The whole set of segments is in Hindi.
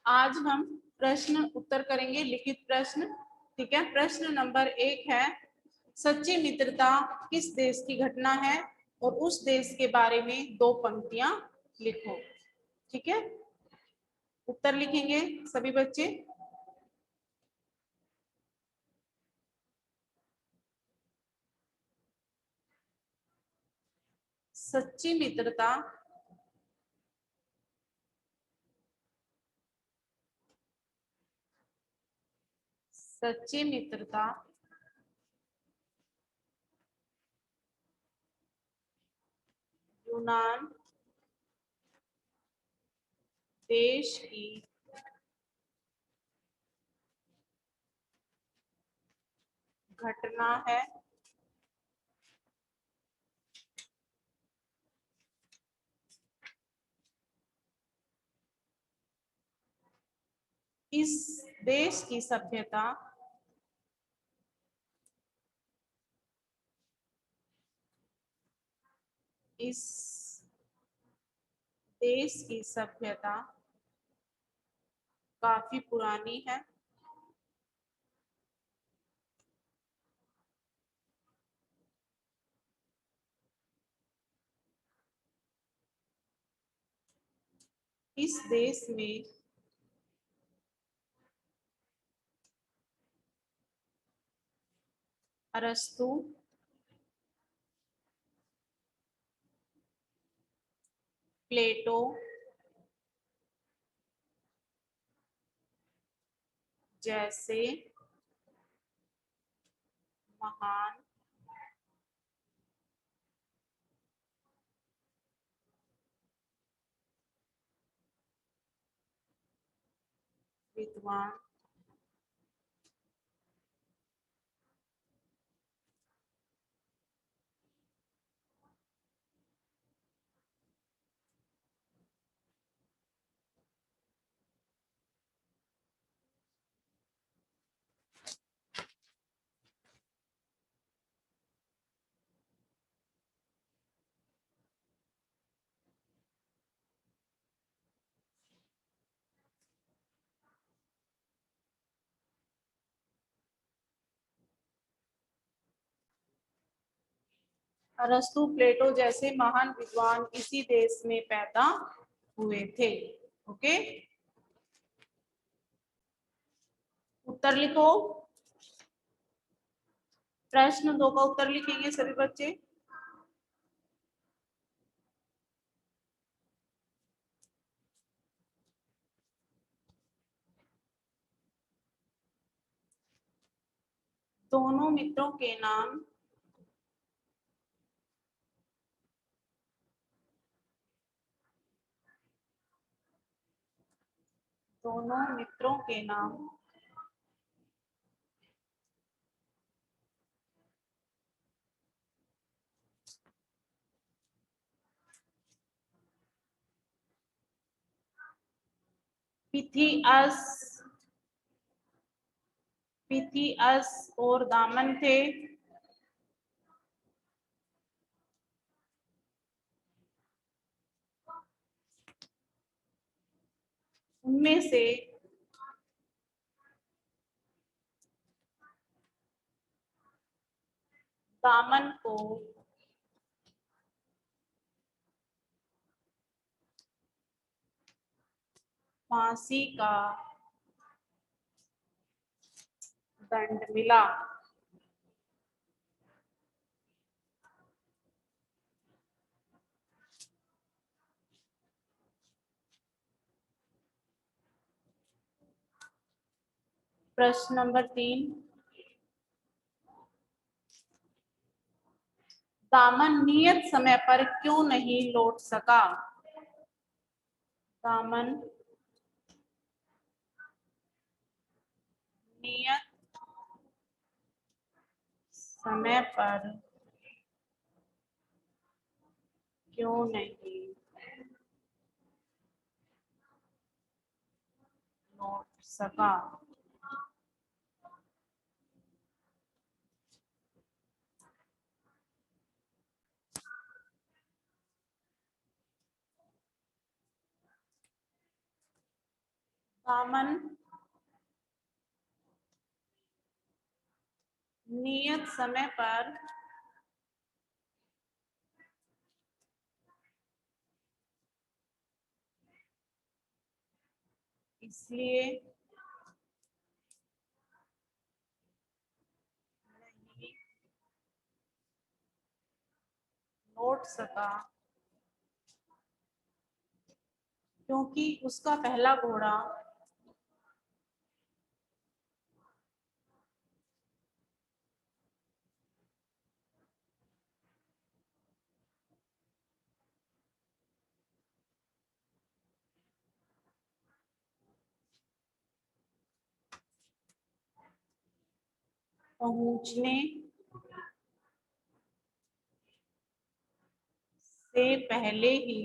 आज हम प्रश्न उत्तर करेंगे, लिखित प्रश्न। ठीक है, प्रश्न नंबर 1 है, सच्ची मित्रता किस देश की घटना है और उस देश के बारे में 2 पंक्तियां लिखो। ठीक है, उत्तर लिखेंगे सभी बच्चे। सच्ची मित्रता सच्ची मित्रता यूनान देश की घटना है। इस देश की सभ्यता इस देश की सभ्यता काफी पुरानी है। इस देश में अरस्तु, प्लेटो जैसे महान विद्वान अरस्तु, प्लेटो जैसे महान विद्वान इसी देश में पैदा हुए थे। ओके, उत्तर लिखो। प्रश्न 2 का उत्तर लिखेंगे सभी बच्चे। दोनों मित्रों के नाम दोनों मित्रों के नाम पिथियस पिथियस और दामन थे। उनमें से दामन को फांसी का दंड मिला। प्रश्न नंबर 3, दामन नियत समय पर क्यों नहीं लौट सका। दामन नियत समय पर क्यों नहीं लौट सका। दामन नियत समय पर इसलिए नहीं लौट सका क्योंकि उसका पहला घोड़ा पहुंचने से पहले ही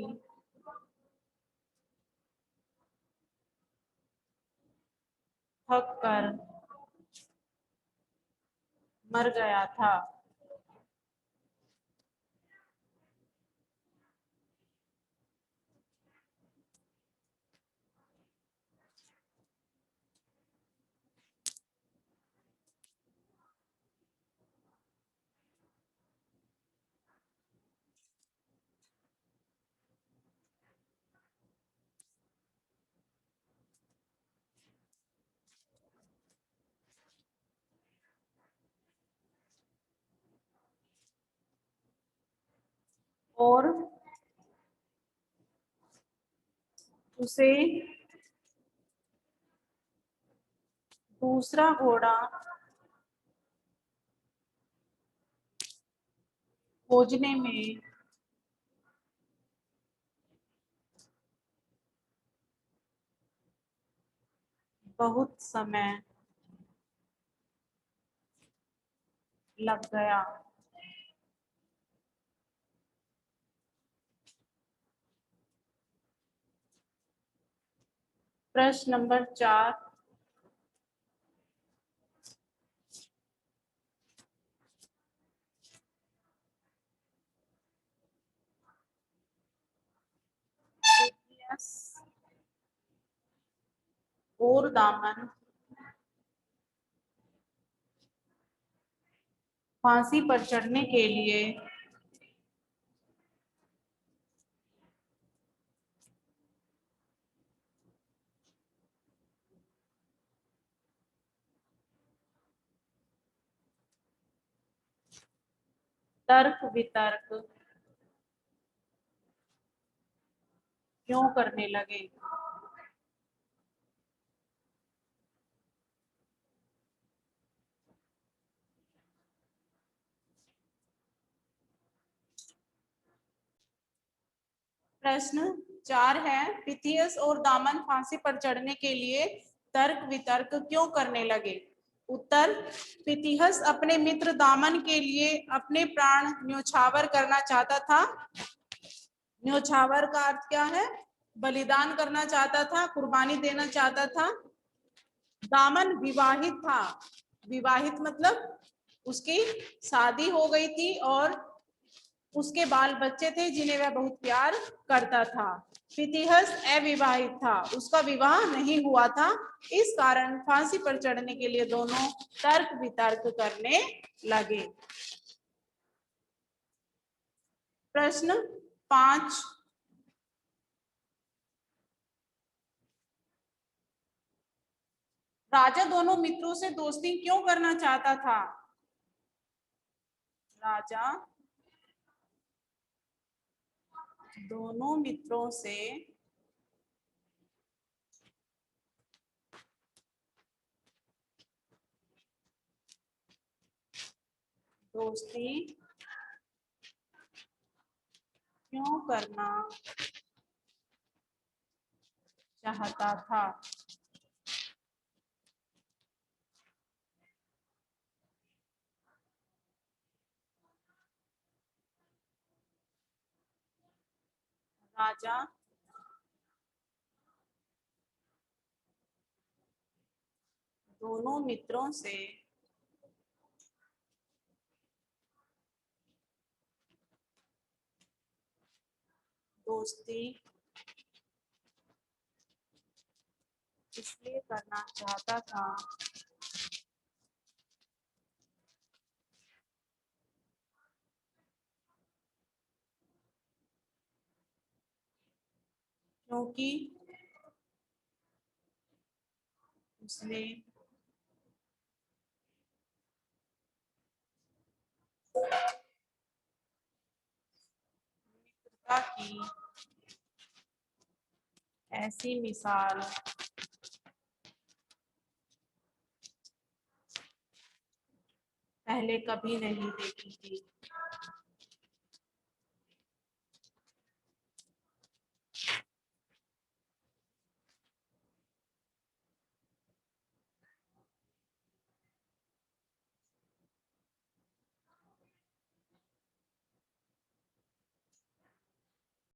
थक कर मर गया था। और उसे दूसरा घोड़ा खोजने में बहुत समय लग गया। प्रश्न नंबर 4 और दामन फांसी पर चढ़ने के लिए तर्क वितर्क क्यों करने लगे। प्रश्न 4 है पिथियस और दामन फांसी पर चढ़ने के लिए तर्क वितर्क क्यों करने लगे। उत्तर पिथियस अपने मित्र दामन के लिए अपने प्राण न्योछावर करना चाहता था। न्योछावर का अर्थ क्या है? बलिदान करना चाहता था, कुर्बानी देना चाहता था। दामन विवाहित था। विवाहित मतलब उसकी शादी हो गई थी और उसके बाल बच्चे थे जिन्हें वह बहुत प्यार करता था। पिथियस अविवाहित था, उसका विवाह नहीं हुआ था। इस कारण फांसी पर चढ़ने के लिए दोनों तर्क वितर्क करने लगे। प्रश्न 5 राजा दोनों मित्रों से दोस्ती क्यों करना चाहता था। राजा दोनों मित्रों से दोस्ती क्यों करना चाहता था। राजा दोनों मित्रों से दोस्ती इसलिए करना चाहता था क्योंकि उसने मित्रता की ऐसी मिसाल पहले कभी नहीं देखी थी।